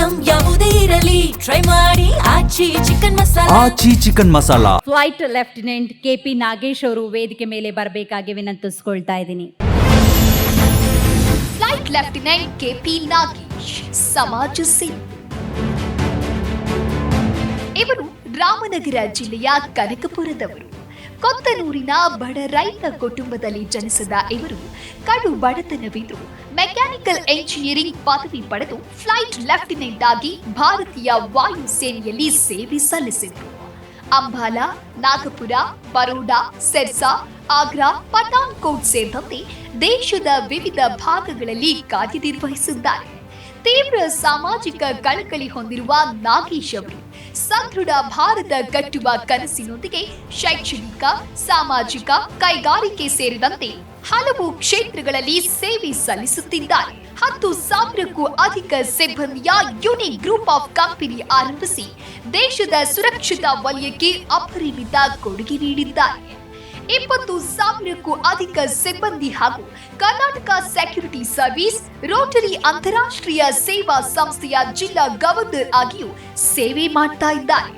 Item ಯಾವುದೇ ಇರಲಿ try ಮಾಡಿ Aachi chicken masala. Flight lieutenant KP Nagesh ಅವರು ವೇದಿಕೆ ಮೇಲೆ ಬರಬೇಕಾಗಿ ವಿನಂತಿಸಿಕೊಳ್ತಾ ಇದ್ದೀನಿ. ಫ್ಲೈಟ್ ಲೆಫ್ಟಿನೆಂಟ್ KP ನಾಗೇಶ್ ಸಮಾಜ ಸೇವೆ. ಇವರು ರಾಮನಗರ ಜಿಲ್ಲೆಯ ಕನಕಪುರದವರು. ಕೊತ್ತನೂರಿನ ಬಡ ರೈತ ಕುಟುಂಬದಲ್ಲಿ ಜನಿಸಿದ ಇವರು ಕಡು ಬಡತನವಿದ್ದು ಮೆಕ್ಯಾನಿಕಲ್ ಎಂಜಿನಿಯರಿಂಗ್ ಪದವಿ ಪಡೆದು ಫ್ಲೈಟ್ ಲೆಫ್ಟಿನೆಂಟ್ ಆಗಿ ಭಾರತೀಯ ವಾಯುಸೇನೆಯಲ್ಲಿ ಸೇವೆ ಸಲ್ಲಿಸಿದರು. ಅಂಬಾಲಾ, ನಾಗಪುರ, ಬರೋಡಾ, ಸಿರ್ಸಾ, ಆಗ್ರಾ, ಪಠಾನ್ಕೋಟ್ ಸೇರಿದಂತೆ ದೇಶದ ವಿವಿಧ ಭಾಗಗಳಲ್ಲಿ ಕಾರ್ಯನಿರ್ವಹಿಸಿದ್ದಾರೆ. ತೀವ್ರ ಸಾಮಾಜಿಕ ಕಳಕಳಿ ಹೊಂದಿರುವ ನಾಗೇಶ್ ಅವರು ಸದೃಢ ಭಾರತ ಕಟ್ಟುವ ಕನಸಿನೊಂದಿಗೆ ಶೈಕ್ಷಣಿಕ, ಸಾಮಾಜಿಕ, ಕೈಗಾರಿಕೆ ಸೇರಿದಂತೆ ಹಲವು ಕ್ಷೇತ್ರಗಳಲ್ಲಿ ಸೇವೆ ಸಲ್ಲಿಸುತ್ತಿದ್ದಾರೆ. 10,000ಕ್ಕೂ ಅಧಿಕ ಸಿಬ್ಬಂದಿಯ ಯುನಿಕ್ ಗ್ರೂಪ್ ಆಫ್ ಕಂಪನಿ ಆರಂಭಿಸಿ ದೇಶದ ಸುರಕ್ಷತಾ ವಲಯಕ್ಕೆ ಅಪರಿಮಿತ ಕೊಡುಗೆ ನೀಡಿದ್ದಾರೆ. 20,000ಕ್ಕೂ ಅಧಿಕ ಸಿಬ್ಬಂದಿ ಹಾಗೂ ಕರ್ನಾಟಕ ಸೆಕ್ಯೂರಿಟಿ ಸರ್ವಿಸ್, ರೋಟರಿ ಅಂತಾರಾಷ್ಟ್ರೀಯ ಸೇವಾ ಸಂಸ್ಥೆಯ ಜಿಲ್ಲಾ ಗವರ್ನರ್ ಆಗಿಯೂ ಸೇವೆ ಮಾಡ್ತಾ ಇದ್ದಾರೆ.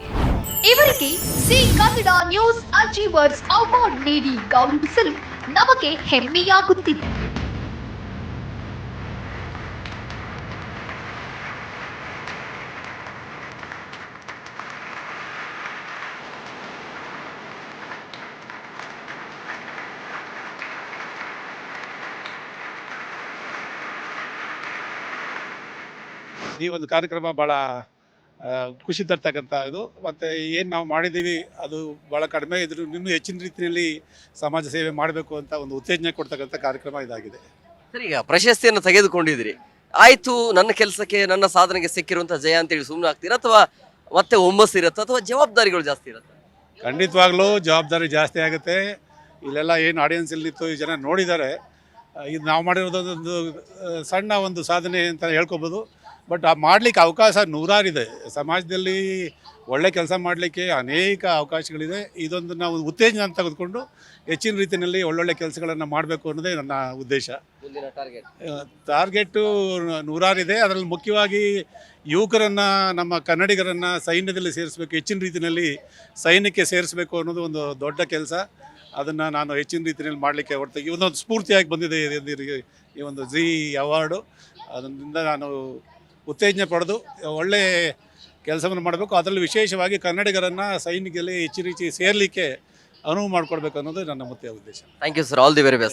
ಇವರಿಗೆ C Kannada news achievers award ನೀಡಿ ಗೌರವಿಸಲು ನಮಗೆ ಹೆಮ್ಮೆಯಾಗುತ್ತಿದೆ. ಈ ಒಂದು ಕಾರ್ಯಕ್ರಮ ಭಾಳ ಖುಷಿ ತರ್ತಕ್ಕಂಥ ಇದು. ಮತ್ತು ಏನು ನಾವು ಮಾಡಿದ್ದೀವಿ ಅದು ಭಾಳ ಕಡಿಮೆ ಇದ್ರೂ ಇನ್ನೂ ಹೆಚ್ಚಿನ ರೀತಿಯಲ್ಲಿ ಸಮಾಜ ಸೇವೆ ಮಾಡಬೇಕು ಅಂತ ಒಂದು ಉತ್ತೇಜನ ಕೊಡ್ತಕ್ಕಂಥ ಕಾರ್ಯಕ್ರಮ ಇದಾಗಿದೆ. ಸರಿ, ಈಗ ಪ್ರಶಸ್ತಿಯನ್ನು ತೆಗೆದುಕೊಂಡಿದ್ದೀರಿ, ಆಯಿತು, ನನ್ನ ಕೆಲಸಕ್ಕೆ ನನ್ನ ಸಾಧನೆಗೆ ಸಿಕ್ಕಿರುವಂಥ ಜಯ ಅಂತೇಳಿ ಸುಮ್ಮನೆ ಆಗ್ತೀರಾ ಅಥವಾ ಮತ್ತೆ ಹುಮ್ಮಸ್ಸು ಇರುತ್ತೆ ಅಥವಾ ಜವಾಬ್ದಾರಿಗಳು ಜಾಸ್ತಿ ಇರುತ್ತೆ? ಖಂಡಿತವಾಗ್ಲೂ ಜವಾಬ್ದಾರಿ ಜಾಸ್ತಿ ಆಗುತ್ತೆ. ಇಲ್ಲೆಲ್ಲ ಏನು ಆಡಿಯನ್ಸ್ ಇಲ್ಲಿತ್ತು, ಈ ಜನ ನೋಡಿದ್ದಾರೆ. ಇದು ನಾವು ಮಾಡಿರೋದೊಂದು ಸಣ್ಣ ಒಂದು ಸಾಧನೆ ಅಂತ ಹೇಳ್ಕೊಬೋದು. ಬಟ್ ಮಾಡಲಿಕ್ಕೆ ಅವಕಾಶ ನೂರಾರಿದೆ. ಸಮಾಜದಲ್ಲಿ ಒಳ್ಳೆ ಕೆಲಸ ಮಾಡಲಿಕ್ಕೆ ಅನೇಕ ಅವಕಾಶಗಳಿದೆ. ಇದೊಂದು ನಾವು ಉತ್ತೇಜನ ಅಂತ ತೆಗೆದುಕೊಂಡು ಹೆಚ್ಚಿನ ರೀತಿಯಲ್ಲಿ ಒಳ್ಳೊಳ್ಳೆ ಕೆಲಸಗಳನ್ನು ಮಾಡಬೇಕು ಅನ್ನೋದೇ ನನ್ನ ಉದ್ದೇಶ. ಟಾರ್ಗೆಟು ನೂರಾರಿದೆ. ಅದರಲ್ಲಿ ಮುಖ್ಯವಾಗಿ ಯುವಕರನ್ನು, ನಮ್ಮ ಕನ್ನಡಿಗರನ್ನು ಸೈನ್ಯದಲ್ಲಿ ಸೇರಿಸಬೇಕು, ಹೆಚ್ಚಿನ ರೀತಿಯಲ್ಲಿ ಸೈನ್ಯಕ್ಕೆ ಸೇರಿಸಬೇಕು ಅನ್ನೋದು ಒಂದು ದೊಡ್ಡ ಕೆಲಸ. ಅದನ್ನು ನಾನು ಹೆಚ್ಚಿನ ರೀತಿಯಲ್ಲಿ ಮಾಡಲಿಕ್ಕೆ ಹೊರತು ಈ ಒಂದೊಂದು ಸ್ಫೂರ್ತಿಯಾಗಿ ಬಂದಿದೆ ಈ ಒಂದು ಜಿ ಅವಾರ್ಡು. ಅದರಿಂದ ನಾನು ಉತ್ತೇಜನ ಪಡೆದು ಒಳ್ಳೆಯ ಕೆಲಸವನ್ನು ಮಾಡಬೇಕು. ಅದರಲ್ಲಿ ವಿಶೇಷವಾಗಿ ಕನ್ನಡಿಗರನ್ನು ಸೈನಿಕರಲ್ಲಿ ಹೆಚ್ಚು ಸೇರಲಿಕ್ಕೆ ಅನುವು ಮಾಡಿಕೊಡ್ಬೇಕು ಅನ್ನೋದು ನನ್ನ ಮುಖ್ಯ ಉದ್ದೇಶ. Thank you sir, all the very best.